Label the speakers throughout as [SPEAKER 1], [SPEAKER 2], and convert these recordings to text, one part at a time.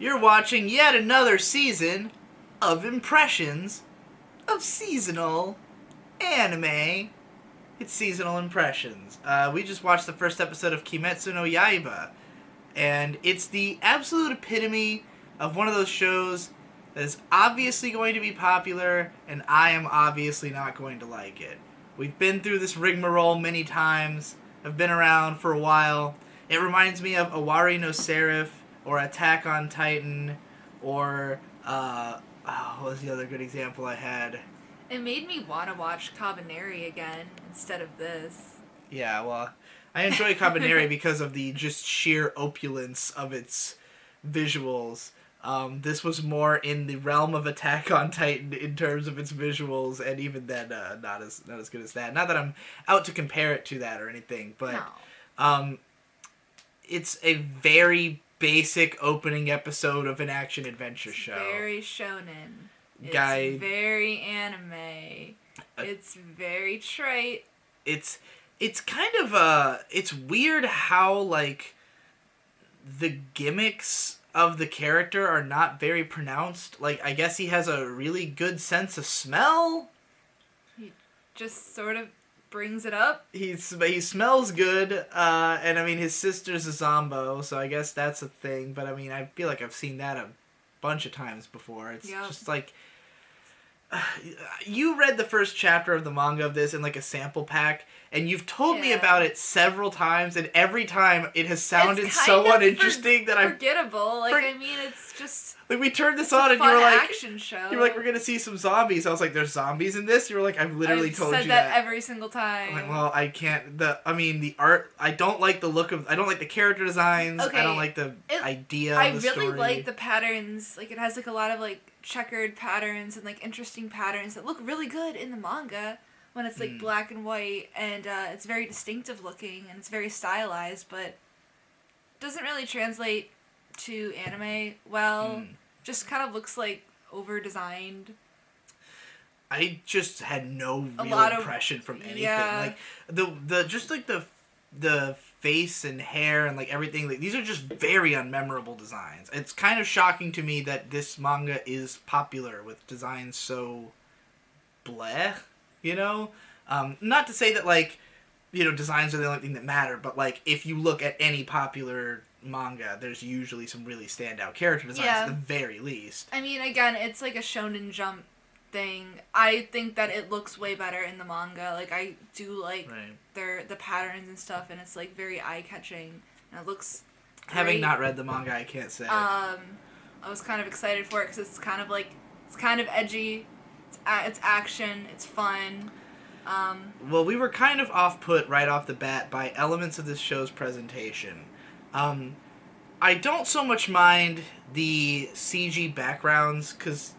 [SPEAKER 1] You're watching yet another season of impressions of seasonal anime. It's seasonal impressions. We just watched the first episode of Kimetsu no Yaiba, and it's the absolute epitome of one of those shows that is obviously going to be popular, and I am obviously not going to like it. We've been through this rigmarole many times. I've been around for a while. It reminds me of Awari no Seraph, or Attack on Titan, or, what was the other good example I had?
[SPEAKER 2] It made me want to watch Cabaneri again instead of this.
[SPEAKER 1] Yeah, well, I enjoy Cabaneri because of the just sheer opulence of its visuals. This was more in the realm of Attack on Titan in terms of its visuals, and even then, not as good as that. Not that I'm out to compare it to that or anything, but
[SPEAKER 2] No.
[SPEAKER 1] It's a very basic opening episode of an action adventure show.
[SPEAKER 2] Very shonen.
[SPEAKER 1] It's
[SPEAKER 2] very anime. It's very trite.
[SPEAKER 1] It's kind of it's weird how like the gimmicks of the character are not very pronounced. Like, I guess he has a really good sense of smell.
[SPEAKER 2] He just sort of brings it up.
[SPEAKER 1] He smells good, and I mean his sister's a Zombo, so I guess that's a thing. But I mean, I feel like I've seen that a bunch of times before. It's just like you read the first chapter of the manga of this in like a sample pack, and you've told me about it several times, and every time it has sounded so uninteresting that I'm
[SPEAKER 2] forgettable. Like I mean, it's just
[SPEAKER 1] like we turned this on and you were like,
[SPEAKER 2] action show.
[SPEAKER 1] You were like, we're gonna see some zombies. I was like, there's zombies in this. You were like, I've literally told you that.
[SPEAKER 2] I've said that every single time.
[SPEAKER 1] I'm like, well, I can't. The art. I don't like the look of. I don't like the character designs.
[SPEAKER 2] Okay.
[SPEAKER 1] I don't like the idea.
[SPEAKER 2] I
[SPEAKER 1] of the
[SPEAKER 2] really
[SPEAKER 1] story.
[SPEAKER 2] like the patterns. Like it has like a lot of like checkered patterns and like interesting patterns that look really good in the manga when it's like black and white, and it's very distinctive looking and it's very stylized, but doesn't really translate to anime well. Just kind of looks like over designed.
[SPEAKER 1] I just had no real impression from anything.
[SPEAKER 2] Yeah.
[SPEAKER 1] Like the just like the face and hair and like everything, like these are just very unmemorable designs. It's kind of shocking to me that this manga is popular with designs so bleh, you know? Not to say that like, you know, designs are the only thing that matter, but like if you look at any popular manga, there's usually some really standout character designs at the very least.
[SPEAKER 2] I mean, again, it's like a Shonen Jump thing. I think that it looks way better in the manga. Like I do like the patterns and stuff, and it's like very eye catching, and it looks great.
[SPEAKER 1] Having not read the manga, I can't say.
[SPEAKER 2] I was kind of excited for it because it's kind of edgy. It's action. It's fun.
[SPEAKER 1] Well, we were kind of off-put right off the bat by elements of this show's presentation. I don't so much mind the CG backgrounds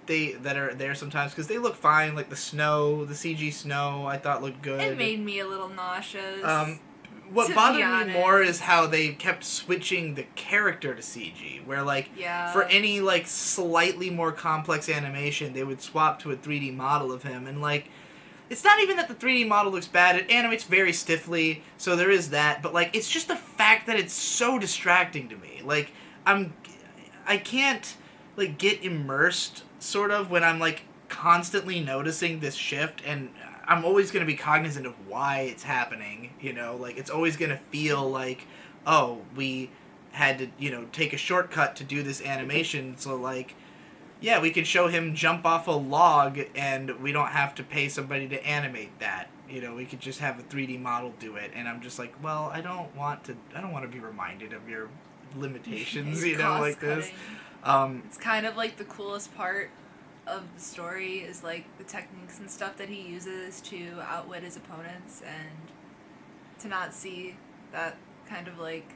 [SPEAKER 1] that are there sometimes because they look fine. Like the CG snow, I thought looked good.
[SPEAKER 2] It made me a little nauseous.
[SPEAKER 1] What bothered me more is how they kept switching the character to CG, where like for any like slightly more complex animation, they would swap to a 3D model of him, and like. It's not even that the 3D model looks bad. It animates very stiffly, so there is that. But, like, it's just the fact that it's so distracting to me. Like, I can't, like, get immersed, sort of, when I'm, like, constantly noticing this shift. And I'm always going to be cognizant of why it's happening, you know? Like, it's always going to feel like, oh, we had to, you know, take a shortcut to do this animation. So, like... Yeah, we could show him jump off a log, and we don't have to pay somebody to animate that. You know, we could just have a 3D model do it. And I'm just like, well, I don't want to be reminded of your limitations, you know, like this.
[SPEAKER 2] It's kind of like the coolest part of the story is like the techniques and stuff that he uses to outwit his opponents, and to not see that kind of like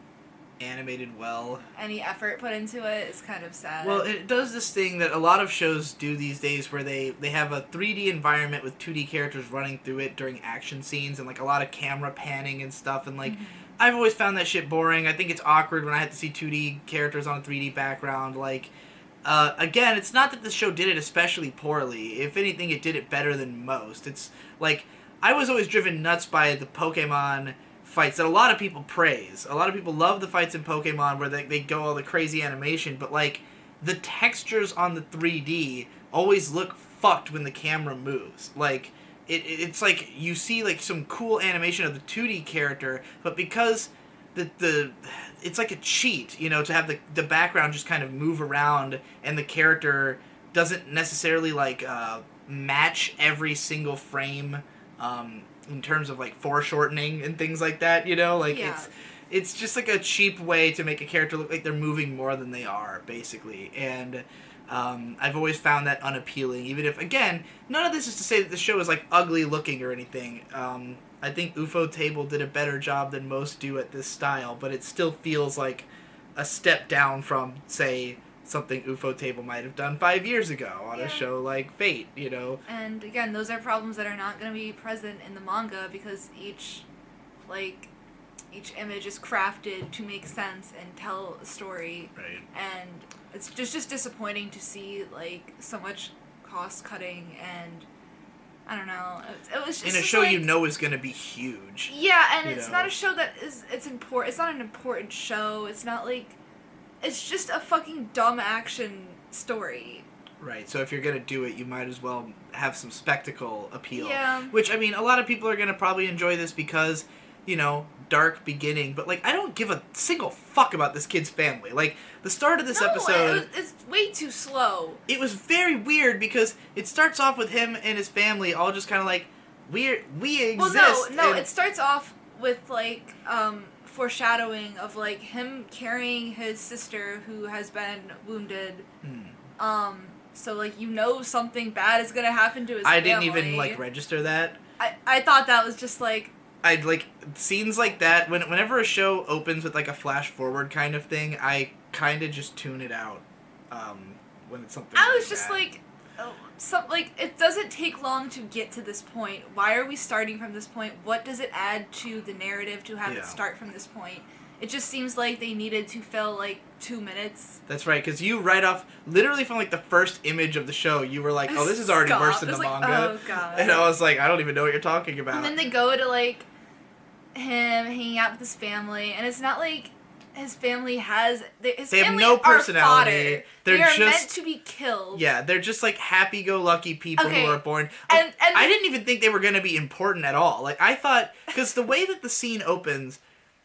[SPEAKER 1] animated well.
[SPEAKER 2] Any effort put into it is kind of sad.
[SPEAKER 1] Well, it does this thing that a lot of shows do these days where they have a 3D environment with 2D characters running through it during action scenes and like a lot of camera panning and stuff, and like I've always found that shit boring. I think it's awkward when I have to see 2D characters on a 3D background. Like again, it's not that the show did it especially poorly. If anything, it did it better than most. It's like I was always driven nuts by the Pokemon fights that a lot of people praise. A lot of people love the fights in Pokemon where they go all the crazy animation, but like the textures on the 3D always look fucked when the camera moves. Like, it's like you see like some cool animation of the 2D character, but because the it's like a cheat, you know, to have the background just kind of move around and the character doesn't necessarily like match every single frame in terms of like foreshortening and things like that, you know, like it's just like a cheap way to make a character look like they're moving more than they are, basically. And I've always found that unappealing, even if, again, none of this is to say that the show is like ugly looking or anything. I think UFO Table did a better job than most do at this style, but it still feels like a step down from, say, something UFO Table might have done 5 years ago on a show like Fate, you know?
[SPEAKER 2] And again, those are problems that are not going to be present in the manga because each image is crafted to make sense and tell a story.
[SPEAKER 1] Right.
[SPEAKER 2] And it's just disappointing to see, like, so much cost cutting and... I don't know. It was just
[SPEAKER 1] in a show
[SPEAKER 2] like,
[SPEAKER 1] you know is going to be huge.
[SPEAKER 2] Yeah, and it's not a show that it's important. It's not an important show. It's not like it's just a fucking dumb action story.
[SPEAKER 1] Right. So if you're going to do it, you might as well have some spectacle appeal.
[SPEAKER 2] Yeah.
[SPEAKER 1] Which, I mean, a lot of people are going to probably enjoy this because, you know, dark beginning, but like I don't give a single fuck about this kid's family. Like the start of this episode,
[SPEAKER 2] it's way too slow.
[SPEAKER 1] It was very weird because it starts off with him and his family all just kind of like we exist.
[SPEAKER 2] Well, no, it starts off with like foreshadowing of like him carrying his sister who has been wounded. So like you know something bad is gonna happen to his family.
[SPEAKER 1] I didn't even like register that.
[SPEAKER 2] I thought that was just like.
[SPEAKER 1] I'd like scenes like that whenever a show opens with like a flash forward kind of thing, I kind of just tune it out when it's something.
[SPEAKER 2] I was just like, it doesn't take long to get to this point. Why are we starting from this point? What does it add to the narrative to have it start from this point? It just seems like they needed to fill like 2 minutes.
[SPEAKER 1] That's right, because you right off, literally from like the first image of the show, you were like, oh, this is already worse than the manga.
[SPEAKER 2] Oh, God.
[SPEAKER 1] And I was like, I don't even know what you're talking about.
[SPEAKER 2] And then they go to like him hanging out with his family, and it's not like his family has... They
[SPEAKER 1] have no personality.
[SPEAKER 2] They are meant to be killed.
[SPEAKER 1] Yeah, they're just like happy-go-lucky people who are born...
[SPEAKER 2] And
[SPEAKER 1] I didn't even think they were going to be important at all. Like, I thought... Because the way that the scene opens...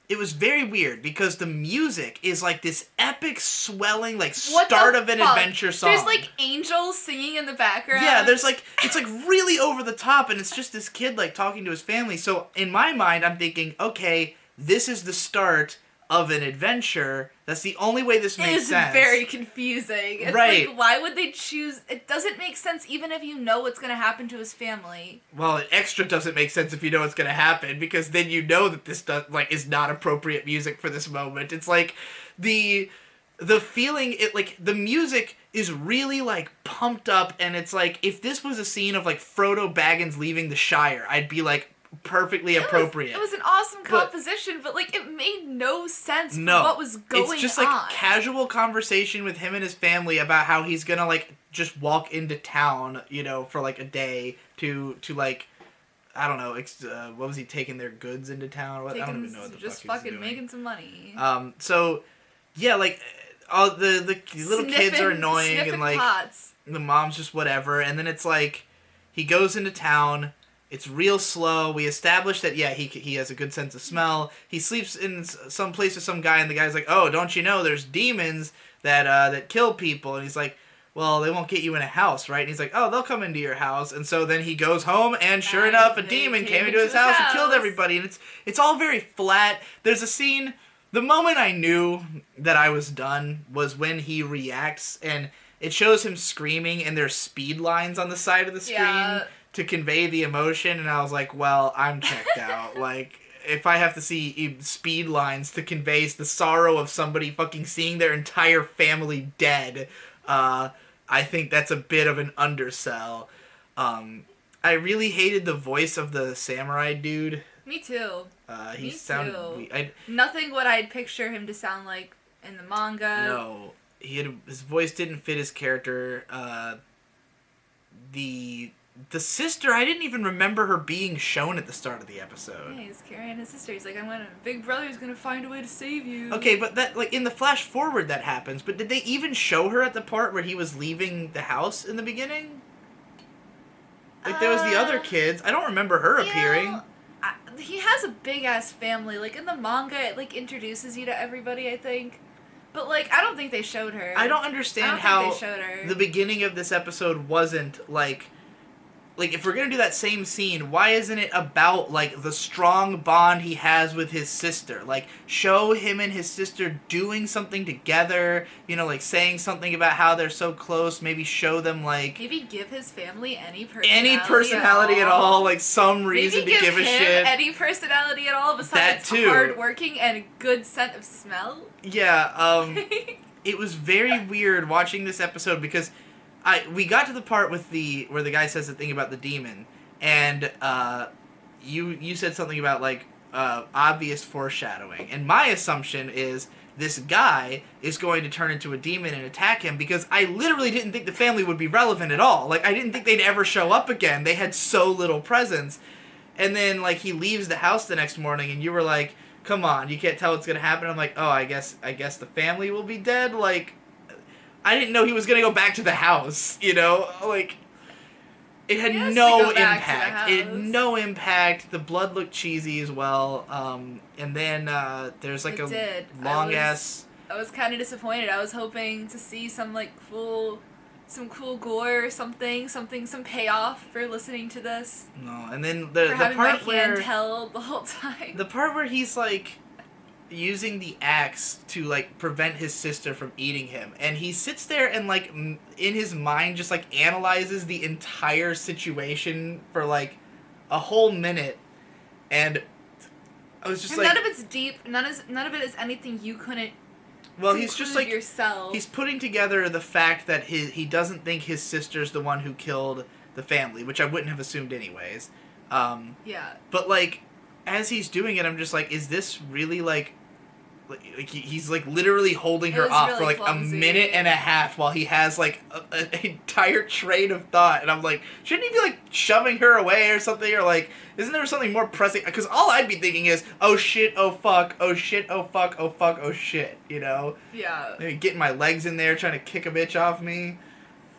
[SPEAKER 1] It was very weird because the music is like this epic swelling, like start of an adventure song.
[SPEAKER 2] There's like angels singing in the background.
[SPEAKER 1] Yeah, there's like, it's like really over the top and it's just this kid like talking to his family. So in my mind, I'm thinking, okay, this is the start of an adventure. That's the only way this makes sense.
[SPEAKER 2] It's very confusing. It's
[SPEAKER 1] right.
[SPEAKER 2] Like, why would they choose... It doesn't make sense even if you know what's going to happen to his family.
[SPEAKER 1] Well, it extra doesn't make sense if you know what's going to happen, because then you know that this is not appropriate music for this moment. It's like the feeling, the music is really like pumped up, and it's like if this was a scene of like Frodo Baggins leaving the Shire, I'd be like, perfectly appropriate.
[SPEAKER 2] It was an awesome composition, but like it made no sense for what was going on.
[SPEAKER 1] It's just like casual conversation with him and his family about how he's gonna like just walk into town, you know, for like a day to like, I don't know, what was he taking their goods into town? I don't even know what the
[SPEAKER 2] just
[SPEAKER 1] fuck
[SPEAKER 2] fucking making some money.
[SPEAKER 1] So yeah, like all the little kids are annoying and like
[SPEAKER 2] pots.
[SPEAKER 1] The mom's just whatever, and then it's like he goes into town. It's real slow. We established that, yeah, he has a good sense of smell. He sleeps in some place with some guy, and the guy's like, oh, don't you know there's demons that kill people? And he's like, well, they won't get you in a house, right? And he's like, oh, they'll come into your house. And so then he goes home, and sure enough, a demon came into his house and killed everybody. And it's all very flat. There's a scene... The moment I knew that I was done was when he reacts, and it shows him screaming, and there's speed lines on the side of the screen to convey the emotion, and I was like, well, I'm checked out. Like, if I have to see speed lines to convey the sorrow of somebody fucking seeing their entire family dead, I think that's a bit of an undersell. I really hated the voice of the samurai dude.
[SPEAKER 2] Me too.
[SPEAKER 1] He sounded...
[SPEAKER 2] Nothing what I'd picture him to sound like in the manga.
[SPEAKER 1] No. His voice didn't fit his character. the sister, I didn't even remember her being shown at the start of the episode.
[SPEAKER 2] Yeah, he's carrying his sister. He's like, Big Brother's gonna find a way to save you.
[SPEAKER 1] Okay, but that, like, in the flash forward that happens, but did they even show her at the part where he was leaving the house in the beginning? Like, there was the other kids. I don't remember her appearing.
[SPEAKER 2] He has a big-ass family. Like, in the manga, it, like, introduces you to everybody, I think. But, like, I don't think they showed her.
[SPEAKER 1] I don't understand how the beginning of this episode wasn't, like, if we're gonna do that same scene, why isn't it about, like, the strong bond he has with his sister? Like, show him and his sister doing something together, you know, like, saying something about how they're so close, maybe show them, like...
[SPEAKER 2] Maybe give his family any
[SPEAKER 1] personality at all, like, some reason to give a shit.
[SPEAKER 2] Maybe give him any personality at all besides hardworking and a good scent of smell?
[SPEAKER 1] Yeah, it was very weird watching this episode because... we got to the part with where the guy says the thing about the demon, and you said something about, like, obvious foreshadowing, and my assumption is this guy is going to turn into a demon and attack him, because I literally didn't think the family would be relevant at all. Like, I didn't think they'd ever show up again. They had so little presence. And then, like, he leaves the house the next morning, and you were like, come on, you can't tell what's gonna happen. I'm like, oh, I guess the family will be dead? Like... I didn't know he was going to go back to the house, you know? Like, it had no impact. It had no impact. The blood looked cheesy as well. And then there's, like, long-ass...
[SPEAKER 2] I was kind of disappointed. I was hoping to see some, like, cool gore or something, some payoff for listening to this.
[SPEAKER 1] No, and then the part
[SPEAKER 2] my hand held the whole time.
[SPEAKER 1] The part where he's, like... using the axe to, like, prevent his sister from eating him, and he sits there and, like, in his mind just, like, analyzes the entire situation for, like, a whole minute, and I was just like...
[SPEAKER 2] none of it's deep, none of it is anything you couldn't
[SPEAKER 1] he's just, like,
[SPEAKER 2] yourself.
[SPEAKER 1] He's putting together the fact that he doesn't think his sister's the one who killed the family, which I wouldn't have assumed anyways.
[SPEAKER 2] Yeah.
[SPEAKER 1] But, like, as he's doing it, I'm just like, is this really, like he's, like, literally holding her off for, like, clumsy. A minute and a half while he has, like, an entire train of thought. And I'm like, shouldn't he be, like, shoving her away or something? Or, like, isn't there something more pressing? Because all I'd be thinking is, oh, shit, oh, fuck, oh, shit, oh, fuck, oh, fuck, oh, shit, you know?
[SPEAKER 2] Yeah.
[SPEAKER 1] Maybe getting my legs in there, trying to kick a bitch off me.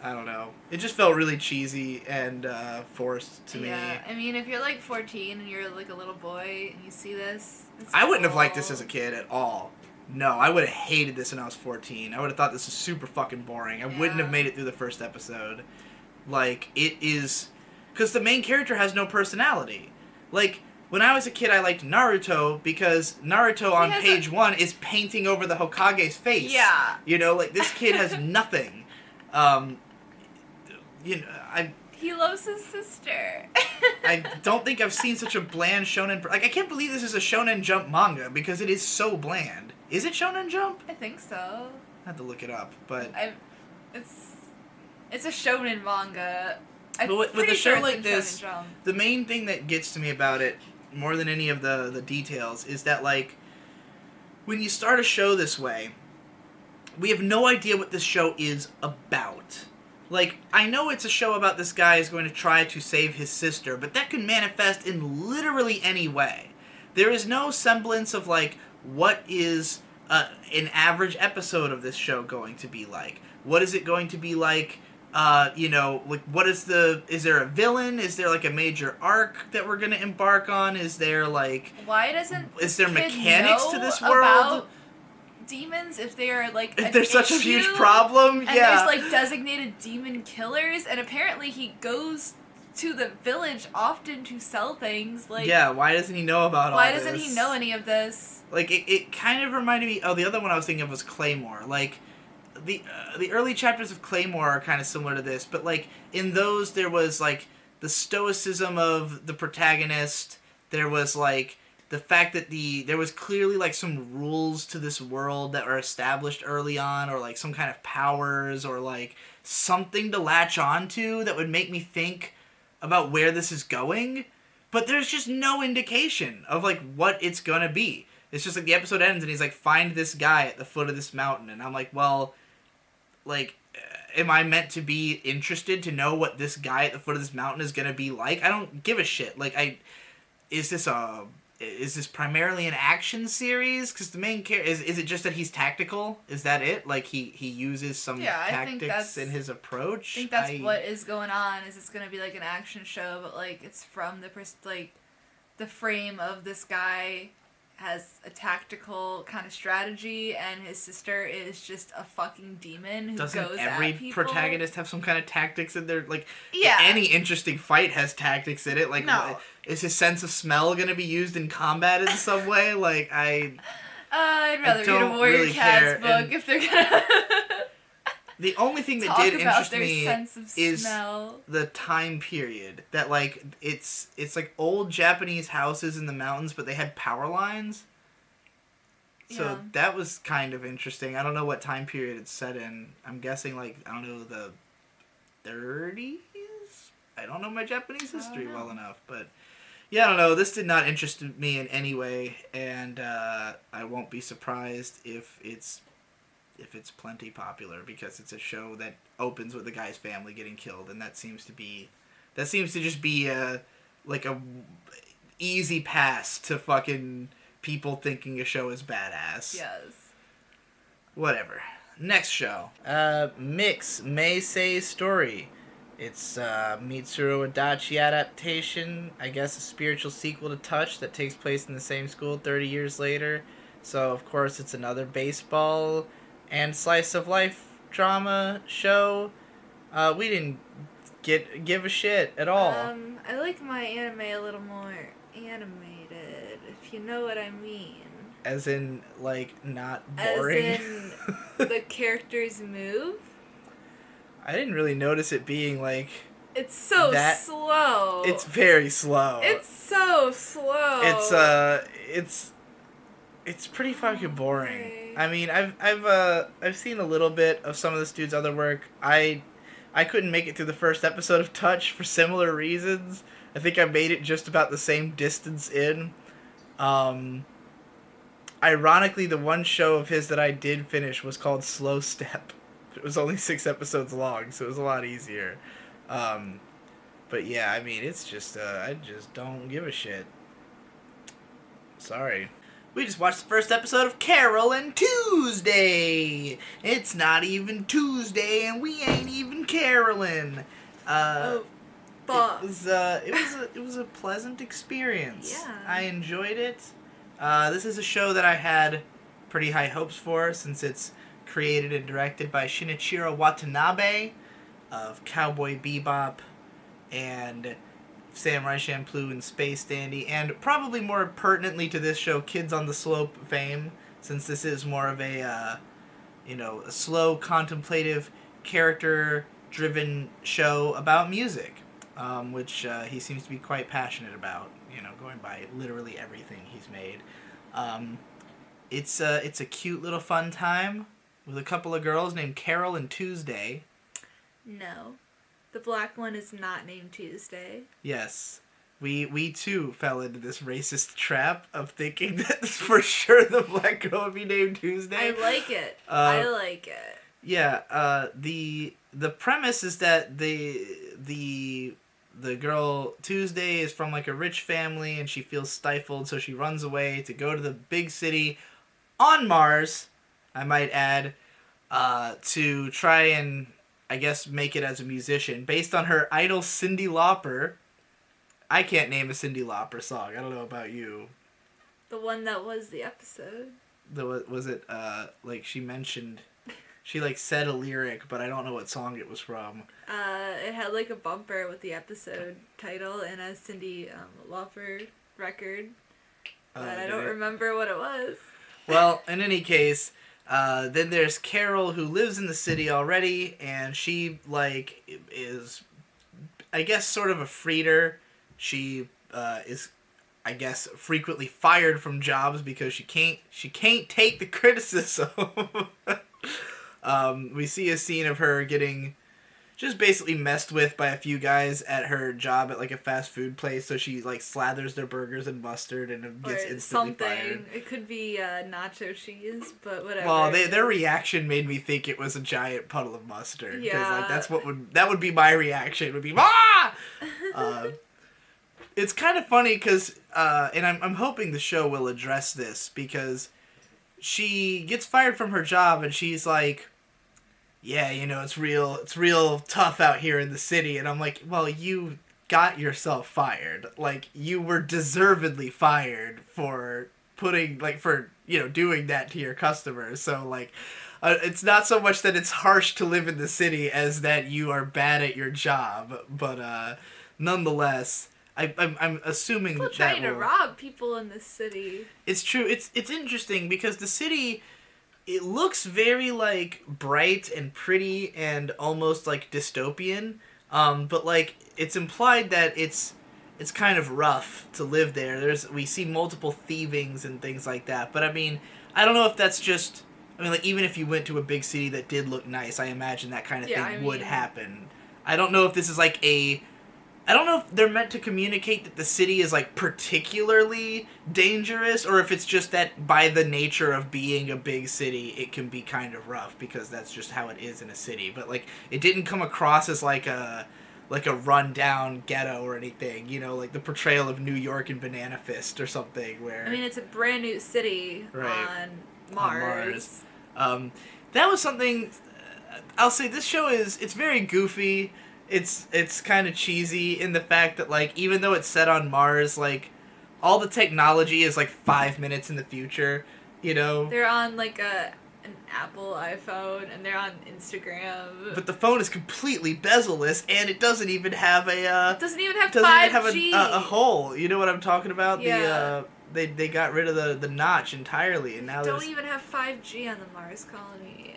[SPEAKER 1] I don't know. It just felt really cheesy and forced to me.
[SPEAKER 2] Yeah, I mean, if you're, like, 14 and you're, like, a little boy and you see this...
[SPEAKER 1] I wouldn't have liked this as a kid at all. No, I would have hated this when I was 14. I would have thought this was super fucking boring. I wouldn't have made it through the first episode. Like, it is... Because the main character has no personality. Like, when I was a kid, I liked Naruto because Naruto on page 1 is painting over the Hokage's face.
[SPEAKER 2] Yeah.
[SPEAKER 1] You know, like, this kid has nothing. You know,
[SPEAKER 2] He loves his sister.
[SPEAKER 1] I don't think I've seen such a bland shonen... Like, I can't believe this is a Shonen Jump manga, because it is so bland. Is it Shonen Jump?
[SPEAKER 2] I think so.
[SPEAKER 1] I have to look it up, but...
[SPEAKER 2] It's a shonen manga.
[SPEAKER 1] But with a show like this, the main thing that gets to me about it, more than any of the details, is that, like, when you start a show this way, we have no idea what this show is about. Like, I know it's a show about this guy who's going to try to save his sister, but that can manifest in literally any way. There is no semblance of, like, what is an average episode of this show going to be like? What is it going to be like? You know, like, what is there a villain? Is there, like, a major arc that we're going to embark on? Is there, like... Is there mechanics to this world?
[SPEAKER 2] About demons, if they are, like,
[SPEAKER 1] if there's such a huge problem,
[SPEAKER 2] and there's, like, designated demon killers, and apparently he goes to the village often to sell things, like...
[SPEAKER 1] Yeah, why doesn't he know about all this?
[SPEAKER 2] Why doesn't he know any of this?
[SPEAKER 1] Like, it kind of reminded me... Oh, the other one I was thinking of was Claymore. Like, the early chapters of Claymore are kind of similar to this, but, like, in those there was, like, the stoicism of the protagonist. There was, like... the fact that there was clearly, like, some rules to this world that were established early on, or, like, some kind of powers, or, like, something to latch on to that would make me think about where this is going. But there's just no indication of, like, what it's gonna be. It's just, like, the episode ends and he's like, find this guy at the foot of this mountain. And I'm like, well, like, am I meant to be interested to know what this guy at the foot of this mountain is going to be like? I don't give a shit. Like, is this primarily an action series? Because the main character is it just that he's tactical? Is that it? Like he uses some tactics in his approach.
[SPEAKER 2] I think that's what is going on. Is it's going to be like an action show, but like it's from the frame of this guy has a tactical kind of strategy, and his sister is just a fucking demon who goes at people. Doesn't every protagonist have
[SPEAKER 1] some kind of tactics in their, like, any interesting fight has tactics in it? Like, no. Is his sense of smell going to be used in combat in some way? Like, I'd
[SPEAKER 2] rather read a Warrior Cats book if they're gonna...
[SPEAKER 1] The only thing that did interest me is the time period. That, like, it's like old Japanese houses in the mountains, but they had power lines. So that was kind of interesting. I don't know what time period it's set in. I'm guessing, like, I don't know, the 30s? I don't know my Japanese history well enough, but... Yeah, I don't know. This did not interest me in any way, and I won't be surprised if it's plenty popular, because it's a show that opens with the guy's family getting killed, and that seems to just be a easy pass to fucking people thinking a show is badass.
[SPEAKER 2] Yes.
[SPEAKER 1] Whatever. Next show. Mix Meisei's Story. It's Mitsuru Adachi adaptation, I guess a spiritual sequel to Touch that takes place in the same school 30 years later. So, of course, it's another baseball and slice of life drama show. We didn't give a shit at all.
[SPEAKER 2] I like my anime a little more animated, if you know what I mean.
[SPEAKER 1] As in, like, not boring?
[SPEAKER 2] As in, the characters move?
[SPEAKER 1] I didn't really notice it being, like...
[SPEAKER 2] It's so slow.
[SPEAKER 1] It's very slow.
[SPEAKER 2] It's so slow.
[SPEAKER 1] It's pretty fucking boring. Okay. I mean, I've seen a little bit of some of this dude's other work. I couldn't make it through the first episode of Touch for similar reasons. I think I made it just about the same distance in. Ironically, the one show of his that I did finish was called Slow Step. It was only 6 episodes long, so it was a lot easier. But yeah, I mean, it's just, I just don't give a shit. Sorry. We just watched the first episode of Carole and Tuesday. It's not even Tuesday, and we ain't even caroling. It was a pleasant experience.
[SPEAKER 2] Yeah.
[SPEAKER 1] I enjoyed it. This is a show that I had pretty high hopes for, since it's created and directed by Shinichiro Watanabe of Cowboy Bebop and Samurai Champloo and Space Dandy, and probably more pertinently to this show, Kids on the Slope fame, since this is more of a, a slow, contemplative, character-driven show about music, which he seems to be quite passionate about, going by literally everything he's made. It's a cute little fun time with a couple of girls named Carole and Tuesday.
[SPEAKER 2] No. The black one is not named Tuesday.
[SPEAKER 1] Yes. We too fell into this racist trap of thinking that for sure the black girl would be named Tuesday.
[SPEAKER 2] I like it. I like it.
[SPEAKER 1] Yeah, the premise is that the girl Tuesday is from like a rich family, and she feels stifled, so she runs away to go to the big city on Mars, I might add, to try and, I guess, make it as a musician. Based on her idol Cyndi Lauper. I can't name a Cyndi Lauper song. I don't know about you.
[SPEAKER 2] The one that was the episode.
[SPEAKER 1] Was it, like, she mentioned... She, like, said a lyric, but I don't know what song it was from.
[SPEAKER 2] It had, like, a bumper with the episode title and a Cyndi Lauper record. But I don't remember what it was.
[SPEAKER 1] Well, in any case, then there's Carole, who lives in the city already, and she, like, is, I guess, sort of a freeder. She is, I guess, frequently fired from jobs because she can't take the criticism. We see a scene of her getting just basically messed with by a few guys at her job at like a fast food place. So she like slathers their burgers in mustard and gets instantly fired.
[SPEAKER 2] It could be nacho cheese, but whatever.
[SPEAKER 1] Well, their reaction made me think it was a giant puddle of mustard. Because like that would be my reaction. Would be ah. It's kind of funny because and I'm hoping the show will address this because she gets fired from her job and she's like, yeah, you know, it's real tough out here in the city. And I'm like, well, you got yourself fired. Like, you were deservedly fired for doing that to your customers. So, like, it's not so much that it's harsh to live in the city as that you are bad at your job. But, nonetheless, I'm assuming
[SPEAKER 2] people trying to rob people in this city.
[SPEAKER 1] It's true. It's interesting because the city... It looks very, like, bright and pretty and almost, like, dystopian. But, like, it's implied that it's kind of rough to live there. We see multiple thievings and things like that. But, I mean, I don't know if that's just... I mean, like, even if you went to a big city that did look nice, I imagine that kind of thing would happen. I don't know if this is, like, I don't know if they're meant to communicate that the city is, like, particularly dangerous, or if it's just that by the nature of being a big city, it can be kind of rough, because that's just how it is in a city. But, like, it didn't come across as, like a run-down ghetto or anything, you know, like the portrayal of New York in Banana Fist or something, where...
[SPEAKER 2] I mean, it's a brand new city on Mars.
[SPEAKER 1] That was something... I'll say this show it's very goofy. It's kind of cheesy in the fact that, like, even though it's set on Mars, like, all the technology is, like, 5 minutes in the future, you know?
[SPEAKER 2] They're on, like, an Apple iPhone, and they're on Instagram.
[SPEAKER 1] But the phone is completely bezel-less, and it doesn't even have
[SPEAKER 2] It doesn't even have 5G.
[SPEAKER 1] A hole. You know what I'm talking about?
[SPEAKER 2] Yeah.
[SPEAKER 1] They got rid of the notch entirely, and now
[SPEAKER 2] don't even have 5G on the Mars colony.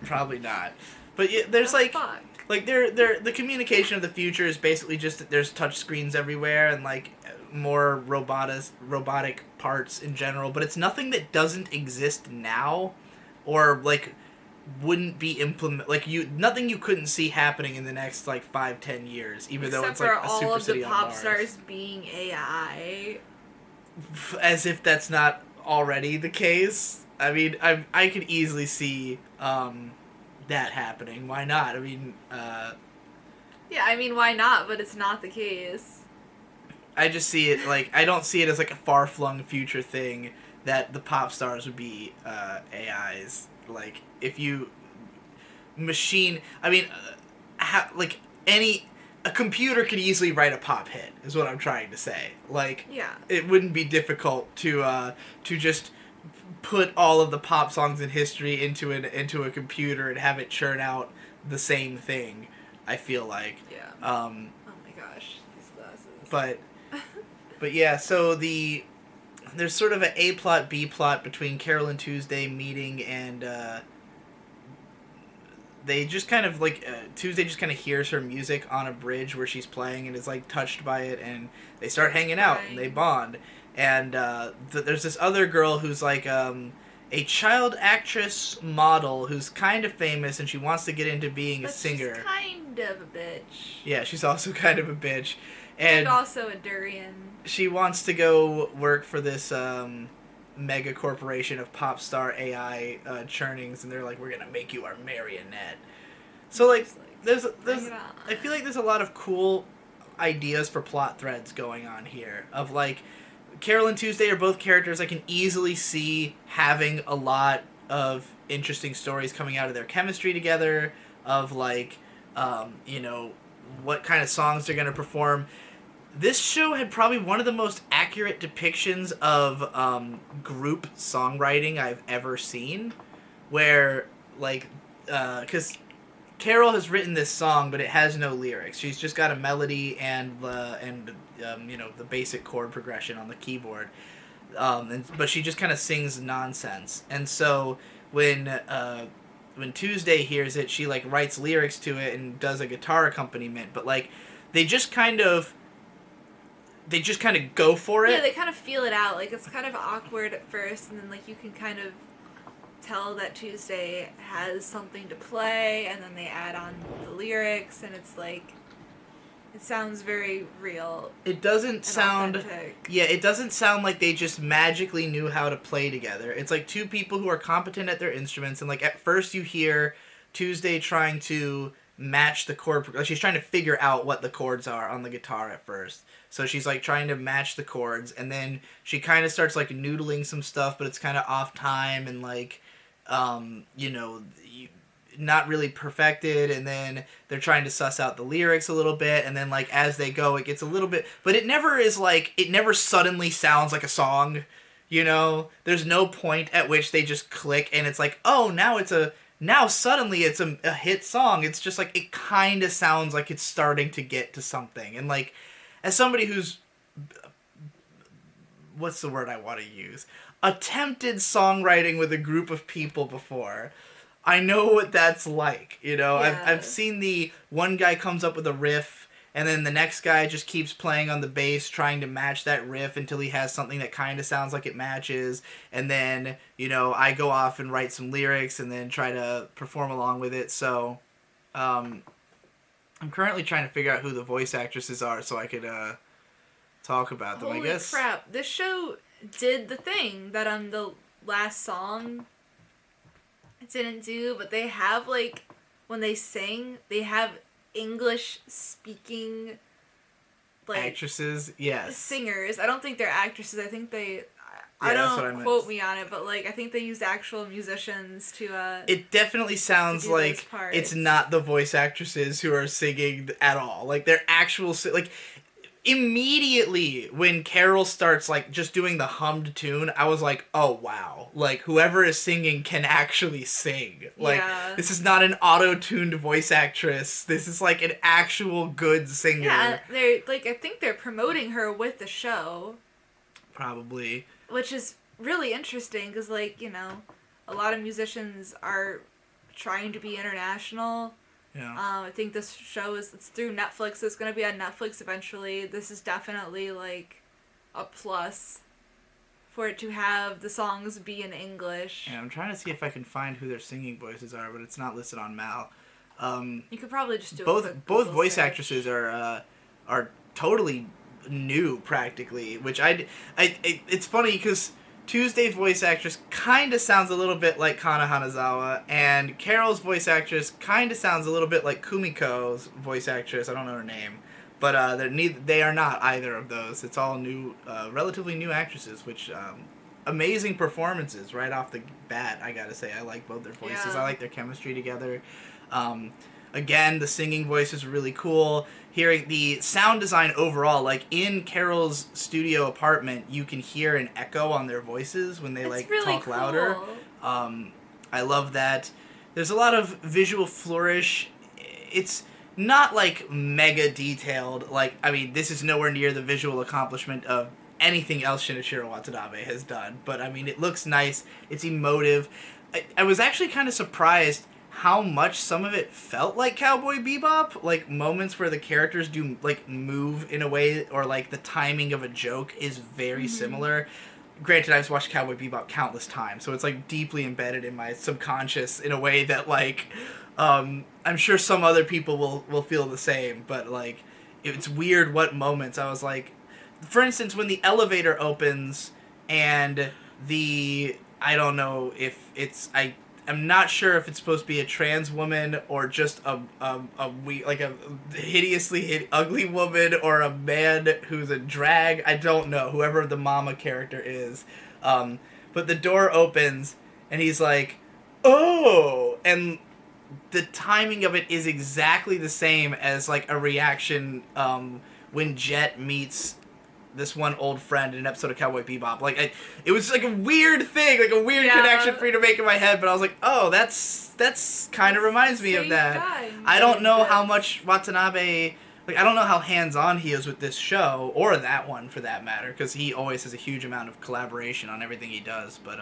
[SPEAKER 1] Probably not. But yeah, there's,
[SPEAKER 2] fuck?
[SPEAKER 1] Like, the communication of the future is basically just that there's touch screens everywhere and, like, more robotic parts in general. But it's nothing that doesn't exist now or, like, wouldn't be nothing you couldn't see happening in the next, like, 5-10 years, even though it's, like, a super city on Mars.
[SPEAKER 2] Except for all of the pop stars being AI.
[SPEAKER 1] As if that's not already the case. I mean, I could easily see, that happening. Why not? I mean,
[SPEAKER 2] yeah, I mean, why not? But it's not the case.
[SPEAKER 1] I just see it, like, I don't see it as, like, a far-flung future thing that the pop stars would be, AIs. Like, if you... I mean, a computer could easily write a pop hit, is what I'm trying to say. Like,
[SPEAKER 2] yeah.
[SPEAKER 1] It wouldn't be difficult to just put all of the pop songs in history into a computer and have it churn out the same thing, I feel like.
[SPEAKER 2] Yeah. Oh my gosh, these glasses.
[SPEAKER 1] But yeah, so there's sort of an A plot, B plot between Carole and Tuesday meeting, and they just kind of, like, Tuesday just kind of hears her music on a bridge where she's playing and is, like, touched by it, and they start hanging out, and they bond. And there's this other girl who's, like, a child actress model who's kind of famous, and she wants to get into being a singer.
[SPEAKER 2] She's kind of a bitch.
[SPEAKER 1] Yeah, she's also kind of a bitch. And
[SPEAKER 2] also a durian.
[SPEAKER 1] She wants to go work for this mega corporation of pop star AI churnings, and they're like, we're gonna make you our marionette. So, like, there's I feel like there's a lot of cool ideas for plot threads going on here, of, like, Carole and Tuesday are both characters I can easily see having a lot of interesting stories coming out of their chemistry together, of, like, you know, what kind of songs they're going to perform. This show had probably one of the most accurate depictions of group songwriting I've ever seen, where, like, because Carole has written this song, but it has no lyrics. She's just got a melody and you know, the basic chord progression on the keyboard, but she just kind of sings nonsense. And so when Tuesday hears it, she, like, writes lyrics to it and does a guitar accompaniment. But, like, they just kind of go for it.
[SPEAKER 2] Yeah, they kind of feel it out. Like, it's kind of awkward at first, and then, like, you can kind of tell that Tuesday has something to play, and then they add on the lyrics, and it's like, it sounds very real.
[SPEAKER 1] It doesn't sound...
[SPEAKER 2] authentic.
[SPEAKER 1] Yeah, it doesn't sound like they just magically knew how to play together. It's like two people who are competent at their instruments, and like at first you hear Tuesday trying to match the chord... She's trying to figure out what the chords are on the guitar at first. So she's like trying to match the chords, and then she kind of starts like noodling some stuff, but it's kind of off time and like, you know... not really perfected, and then they're trying to suss out the lyrics a little bit, and then like as they go it gets a little bit, but it never is like, it never suddenly sounds like a song, you know? There's no point at which they just click and it's like, oh, now suddenly it's a hit song. It's just like, it kind of sounds like it's starting to get to something. And like, as somebody who's, what's the word I want to use, attempted songwriting with a group of people before, I know what that's like, you know?
[SPEAKER 2] Yeah.
[SPEAKER 1] I've seen the one guy comes up with a riff, and then the next guy just keeps playing on the bass, trying to match that riff until he has something that kind of sounds like it matches, and then, you know, I go off and write some lyrics and then try to perform along with it. So, I'm currently trying to figure out who the voice actresses are so I could talk about them,
[SPEAKER 2] Holy
[SPEAKER 1] I guess.
[SPEAKER 2] Crap, this show did the thing that on the last song didn't do, but they have, like, when they sing, they have English speaking, like,
[SPEAKER 1] actresses, yes,
[SPEAKER 2] singers. I don't think they're actresses. I think they,
[SPEAKER 1] Yeah,
[SPEAKER 2] I
[SPEAKER 1] that's what I
[SPEAKER 2] don't
[SPEAKER 1] meant.
[SPEAKER 2] quote me on it, but like I think they used actual musicians to.
[SPEAKER 1] It definitely sounds
[SPEAKER 2] to do
[SPEAKER 1] like
[SPEAKER 2] those parts.
[SPEAKER 1] it's not the voice actresses who are singing at all. Like they're actual like. Immediately when Carole starts like just doing the hummed tune, I was like, oh wow, like whoever is singing can actually sing. Like this is not an auto-tuned voice actress. This is like an actual good singer.
[SPEAKER 2] Yeah, they're like, I think they're promoting her with the show.
[SPEAKER 1] Probably.
[SPEAKER 2] Which is really interesting because, like, you know, a lot of musicians are trying to be international.
[SPEAKER 1] Yeah.
[SPEAKER 2] I think this show it's through Netflix. It's going to be on Netflix eventually. This is definitely, like, a plus for it to have the songs be in English.
[SPEAKER 1] Yeah, I'm trying to see if I can find who their singing voices are, but it's not listed on Mal.
[SPEAKER 2] You could probably just do
[SPEAKER 1] both voice actresses are totally new practically, which it's funny because Tuesday's voice actress kind of sounds a little bit like Kana Hanazawa, and Carole's voice actress kind of sounds a little bit like Kumiko's voice actress. I don't know her name, but they are not either of those. It's all new, relatively new actresses, which amazing performances right off the bat. I gotta say, I like both their voices.
[SPEAKER 2] Yeah.
[SPEAKER 1] I like their chemistry together. Again, the singing voice is really cool. Hearing the sound design overall, like in Carole's studio apartment, you can hear an echo on their voices when they like
[SPEAKER 2] really
[SPEAKER 1] talk louder.
[SPEAKER 2] cool.
[SPEAKER 1] I love that. There's a lot of visual flourish. It's not like mega detailed. Like, I mean, this is nowhere near the visual accomplishment of anything else Shinichiro Watanabe has done. But I mean, it looks nice. It's emotive. I was actually kind of surprised how much some of it felt like Cowboy Bebop, like moments where the characters do like move in a way, or like the timing of a joke is very similar. Granted, I've watched Cowboy Bebop countless times, so it's like deeply embedded in my subconscious in a way that like I'm sure some other people will feel the same, but like it's weird what moments I was like, for instance, when the elevator opens and I don't know if I'm not sure if it's supposed to be a trans woman or just a hideously ugly woman or a man who's a drag. I don't know, whoever the mama character is. But the door opens and he's like, oh! And the timing of it is exactly the same as like a reaction when Jet meets this one old friend in an episode of Cowboy Bebop. Like, it was like a weird thing, like a weird connection for you to make in my head, but I was like, oh, that's kind of reminds me of that. I don't know how much Watanabe, like, I don't know how hands-on he is with this show, or that one for that matter, because he always has a huge amount of collaboration on everything he does, but,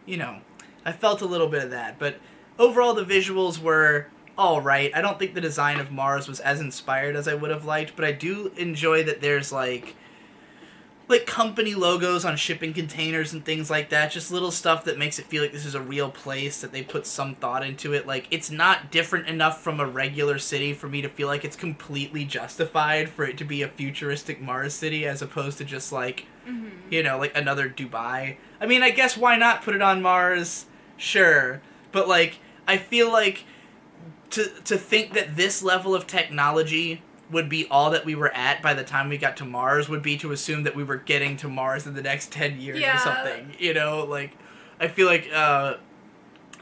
[SPEAKER 1] you know, I felt a little bit of that, but overall the visuals were alright. I don't think the design of Mars was as inspired as I would have liked, but I do enjoy that there's, like, like company logos on shipping containers and things like that. Just little stuff that makes it feel like this is a real place, that they put some thought into it. Like, it's not different enough from a regular city for me to feel like it's completely justified for it to be a futuristic Mars city as opposed to just like, you know, like another Dubai. I mean, I guess why not put it on Mars? Sure. But like, I feel like to think that this level of technology would be all that we were at by the time we got to Mars would be to assume that we were getting to Mars in the next 10 years or something. You know, like, I feel like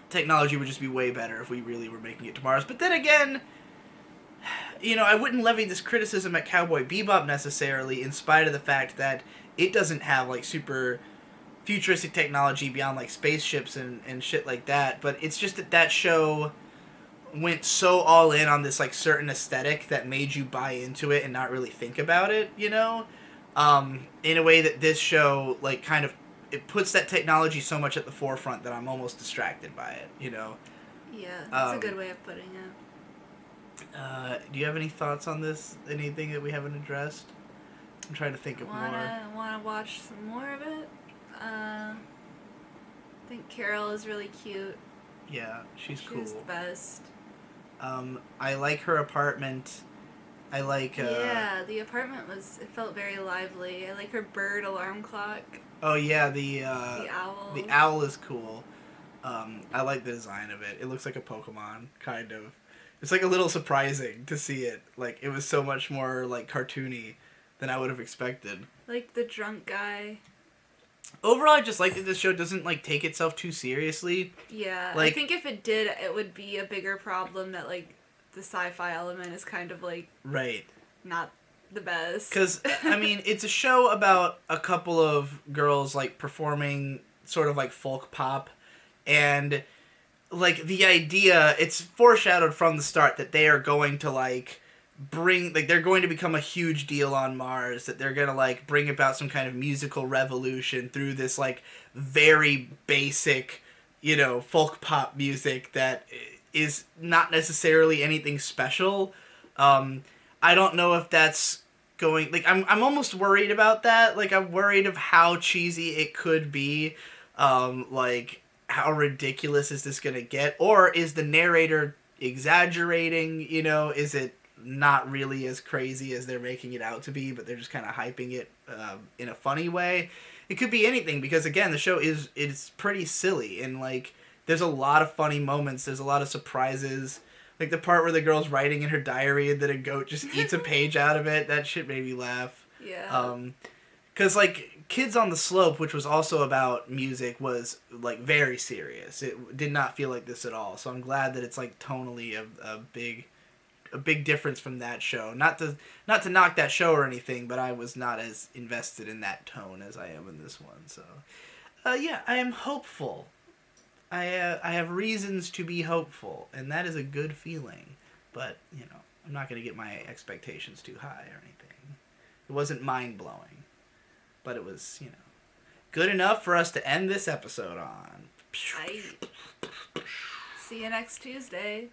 [SPEAKER 1] technology would just be way better if we really were making it to Mars. But then again, you know, I wouldn't levy this criticism at Cowboy Bebop necessarily, in spite of the fact that it doesn't have, like, super futuristic technology beyond, like, spaceships and shit like that. But it's just that that show went so all in on this like certain aesthetic that made you buy into it and not really think about it, you know, in a way that this show like kind of it puts that technology so much at the forefront that I'm almost distracted by it, you know.
[SPEAKER 2] Yeah, that's a good way of putting it.
[SPEAKER 1] Do you have any thoughts on this? Anything that we haven't addressed? I'm trying to think of more.
[SPEAKER 2] Wanna watch some more of it? I think Carole is really cute.
[SPEAKER 1] Yeah, she's cool.
[SPEAKER 2] She's the best.
[SPEAKER 1] I like her apartment. I like...
[SPEAKER 2] yeah, the apartment it felt very lively. I like her bird alarm clock.
[SPEAKER 1] Oh yeah, the
[SPEAKER 2] owl.
[SPEAKER 1] The owl is cool. I like the design of it. It looks like a Pokemon, kind of. It's like a little surprising to see it. Like, it was so much more like cartoony than I would have expected.
[SPEAKER 2] Like the drunk guy.
[SPEAKER 1] Overall, I just like that this show doesn't like take itself too seriously.
[SPEAKER 2] Yeah,
[SPEAKER 1] like,
[SPEAKER 2] I think if it did, it would be a bigger problem that like the sci-fi element is kind of like not the best.
[SPEAKER 1] Because I mean, it's a show about a couple of girls like performing sort of like folk pop, and like the idea, it's foreshadowed from the start that they are going to like they're going to become a huge deal on Mars, that they're going to like bring about some kind of musical revolution through this like very basic, you know, folk pop music that is not necessarily anything special. I don't know if that's going, like, I'm almost worried about that. Like, I'm worried of how cheesy it could be. Like, how ridiculous is this going to get? Or is the narrator exaggerating? You know, is it not really as crazy as they're making it out to be, but they're just kind of hyping it in a funny way? It could be anything, because again, the show is pretty silly, and like there's a lot of funny moments, there's a lot of surprises, like the part where the girl's writing in her diary and then a goat just eats a page out of it. That shit made me laugh.
[SPEAKER 2] Yeah.
[SPEAKER 1] Because like Kids on the Slope, which was also about music, was like very serious. It did not feel like this at all, so I'm glad that it's like tonally a big difference from that show. Not to knock that show or anything, but I was not as invested in that tone as I am in this one. So, yeah, I am hopeful. I have reasons to be hopeful, and that is a good feeling. But, you know, I'm not going to get my expectations too high or anything. It wasn't mind-blowing, but it was, you know, good enough for us to end this episode on.
[SPEAKER 2] See you next Tuesday.